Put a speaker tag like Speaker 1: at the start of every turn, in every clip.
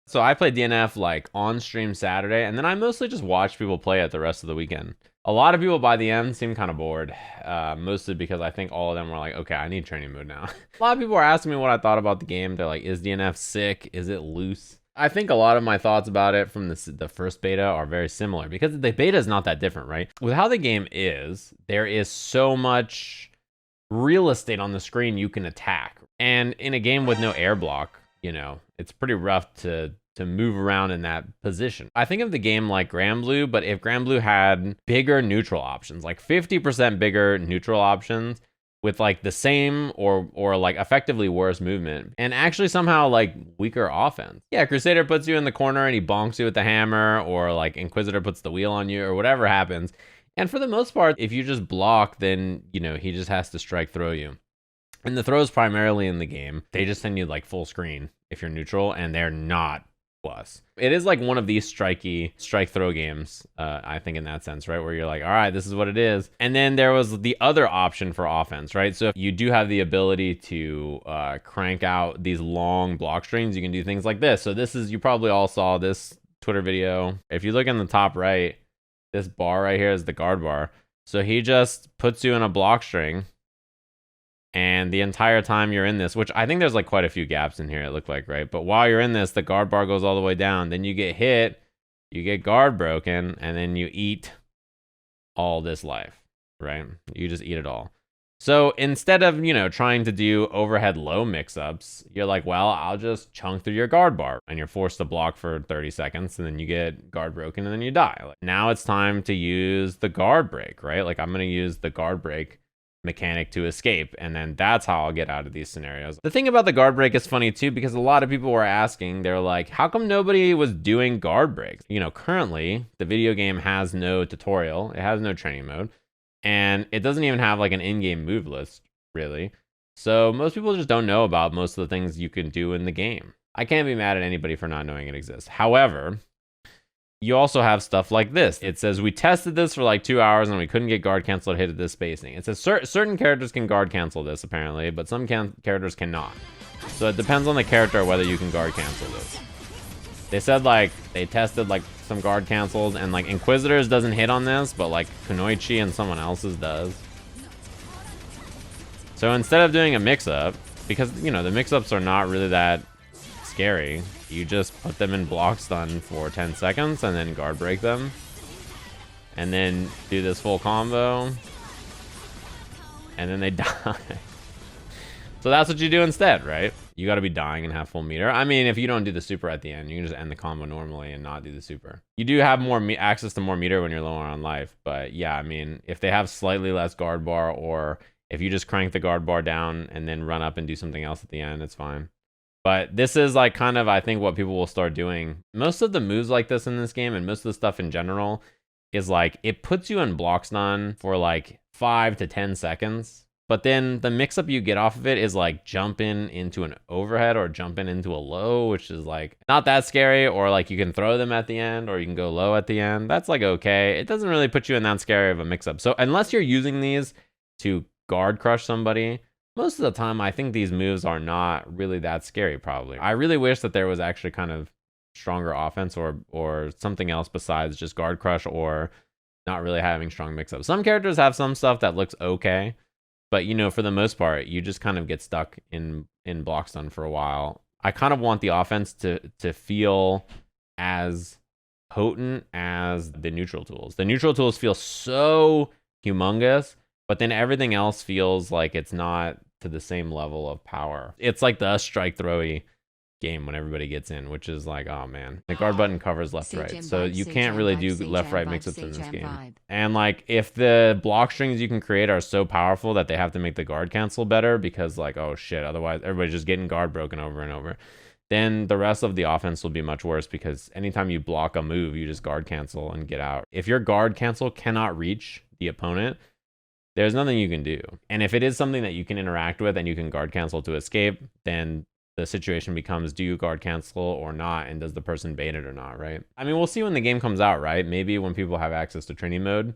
Speaker 1: So I played DNF like on stream Saturday, and then I mostly just watched people play it the rest of the weekend. A lot of people by the end seemed kind of bored, mostly because I think all of them were like, okay, I need training mode now. A lot of people were asking me what I thought about the game. They're like, is DNF sick? Is it loose? I think a lot of my thoughts about it from the first beta are very similar because the beta is not that different, right? With how the game is, there is so much real estate on the screen you can attack. And in a game with no air block, you know, it's pretty rough to move around in that position. I think of the game like Granblue, but if Granblue had bigger neutral options, like 50% bigger neutral options with like the same or like effectively worse movement and actually somehow like weaker offense. Yeah, Crusader puts you in the corner and he bonks you with the hammer, or like Inquisitor puts the wheel on you, or whatever happens. And for the most part, if you just block, then, you know, he just has to strike throw you. And the throws primarily in the game, they just send you like full screen if you're neutral, and they're not plus. It is like one of these strikey strike throw games, I think, in that sense, right? Where you're like, all right, this is what it is. And then there was the other option for offense, right? So if you do have the ability to crank out these long block strings, you can do things like this. So this is, you probably all saw this Twitter video. If you look in the top right, this bar right here is the guard bar. So he just puts you in a block string, and the entire time you're in this, which I think there's like quite a few gaps in here, it looked like, right? But while you're in this, the guard bar goes all the way down. Then you get hit, you get guard broken, and then you eat all this life, right? You just eat it all. So instead of, you know, trying to do overhead low mix-ups, you're like, well, I'll just chunk through your guard bar, and you're forced to block for 30 seconds, and then you get guard broken, and then you die. Like, now it's time to use the guard break, right? Like, I'm going to use the guard break mechanic to escape, and then that's how I'll get out of these scenarios. The thing about the guard break is funny too, because a lot of people were asking, they're like, how come nobody was doing guard breaks? You know, currently, the video game has no tutorial, it has no training mode, and it doesn't even have like an in-game move list, really. So most people just don't know about most of the things you can do in the game. I can't be mad at anybody for not knowing it exists. However, you also have stuff like this. It says, we tested this for like 2 hours and we couldn't get guard cancel to hit at this spacing. It says certain characters can guard cancel this, apparently, but some characters cannot. So it depends on the character whether you can guard cancel this. They said like they tested like some guard cancels, and like Inquisitors doesn't hit on this, but like Kunoichi and someone else's does. So instead of doing a mix-up, because, you know, the mix-ups are not really that scary, you just put them in block stun for 10 seconds and then guard break them, and then do this full combo, and then they die. So that's what you do instead, right? You got to be dying and have full meter. I mean, if you don't do the super at the end, you can just end the combo normally and not do the super. You do have more access to more meter when you're lower on life, but yeah, I mean, if they have slightly less guard bar, or if you just crank the guard bar down and then run up and do something else at the end, it's fine. But this is like kind of, I think, what people will start doing. Most of the moves like this in this game, and most of the stuff in general, is like, it puts you in block stun for like 5 to 10 seconds. But then the mix-up you get off of it is like jumping into an overhead or jumping into a low, which is like not that scary. Or like you can throw them at the end, or you can go low at the end. That's like okay. It doesn't really put you in that scary of a mix-up. So unless you're using these to guard crush somebody, most of the time I think these moves are not really that scary, probably. I really wish that there was actually kind of stronger offense or something else besides just guard crush or not really having strong mix-ups. Some characters have some stuff that looks okay, but, you know, for the most part, you just kind of get stuck in block stun for a while. I kind of want the offense to feel as potent as the neutral tools. The neutral tools feel so humongous, but then everything else feels like it's not to the same level of power. It's like the strike throwy game when everybody gets in, which is like, oh man, the guard button covers left right, so you can't really do left right mix-ups in this game. And like, if the block strings you can create are so powerful that they have to make the guard cancel better, because like, oh shit, otherwise everybody's just getting guard broken over and over, then the rest of the offense will be much worse, because anytime you block a move, you just guard cancel and get out. If your guard cancel cannot reach the opponent, there's nothing you can do. And if it is something that you can interact with and you can guard cancel to escape, then the situation becomes, do you guard cancel or not? And does the person bait it or not, right? I mean, we'll see when the game comes out, right? Maybe when people have access to training mode,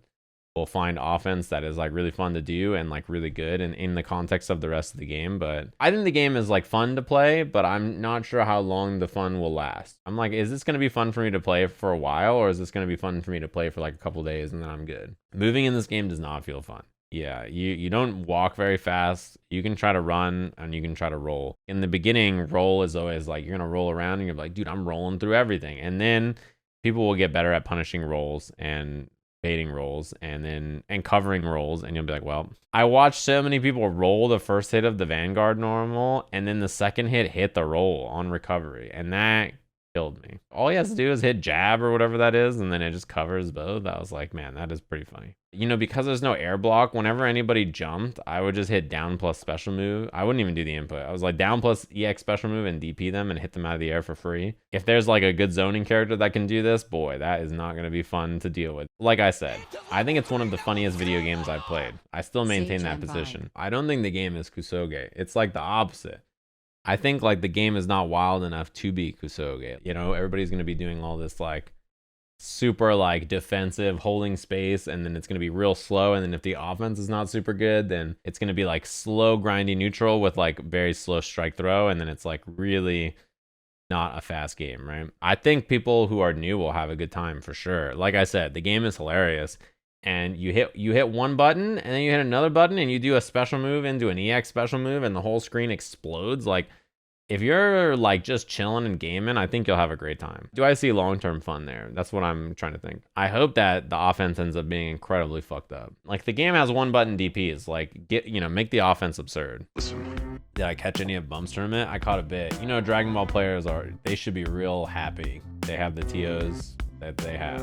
Speaker 1: will find offense that is like really fun to do and like really good and in the context of the rest of the game. But I think the game is like fun to play, but I'm not sure how long the fun will last. I'm like, is this going to be fun for me to play for a while, or is this going to be fun for me to play for like a couple days and then I'm good? Moving in this game does not feel fun. Yeah, you don't walk very fast. You can try to run and you can try to roll. In the beginning, roll is always like you're gonna roll around and you're like, dude, I'm rolling through everything. And then people will get better at punishing rolls and baiting rolls and covering rolls, and you'll be like, well, I watched so many people roll the first hit of the Vanguard normal and then the second hit the roll on recovery, and that killed me. All he has to do is hit jab or whatever that is, and then it just covers both. I was like, man, that is pretty funny. You know, because there's no air block, whenever anybody jumped, I would just hit down plus special move. I wouldn't even do the input. I was like down plus EX special move and DP them and hit them out of the air for free. If there's like a good zoning character that can do this, boy, that is not going to be fun to deal with. Like I said, I think it's one of the funniest video games I've played. I still maintain that position. I don't think the game is Kusoge. It's like the opposite. I think like the game is not wild enough to be Kusoge. You know, everybody's going to be doing all this like super like defensive holding space, and then it's going to be real slow, and then if the offense is not super good, then it's going to be like slow grindy neutral with like very slow strike throw, and then it's like really not a fast game, right? I think people who are new will have a good time for sure. Like I said, the game is hilarious, and you hit one button and then you hit another button and you do a special move into an EX special move and the whole screen explodes. Like, if you're like just chilling and gaming, I think you'll have a great time. Do I see long-term fun there? That's what I'm trying to think. I hope that the offense ends up being incredibly fucked up. Like, the game has one button DPs. Like, make the offense absurd. Did I catch any of Bumps tournament? I caught a bit. You know, Dragon Ball players they should be real happy. They have the TOs that they have.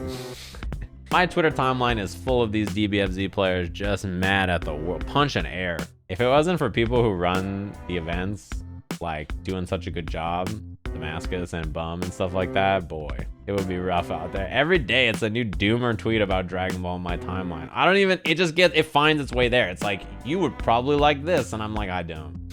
Speaker 1: My Twitter timeline is full of these DBFZ players just mad at the world. Punch and air. If it wasn't for people who run the events, like doing such a good job, Damascus and Bum and stuff like that, boy, it would be rough out there. Every day it's a new doomer tweet about Dragon Ball in my timeline. It finds its way there. It's like, you would probably like this, and I'm like, I don't.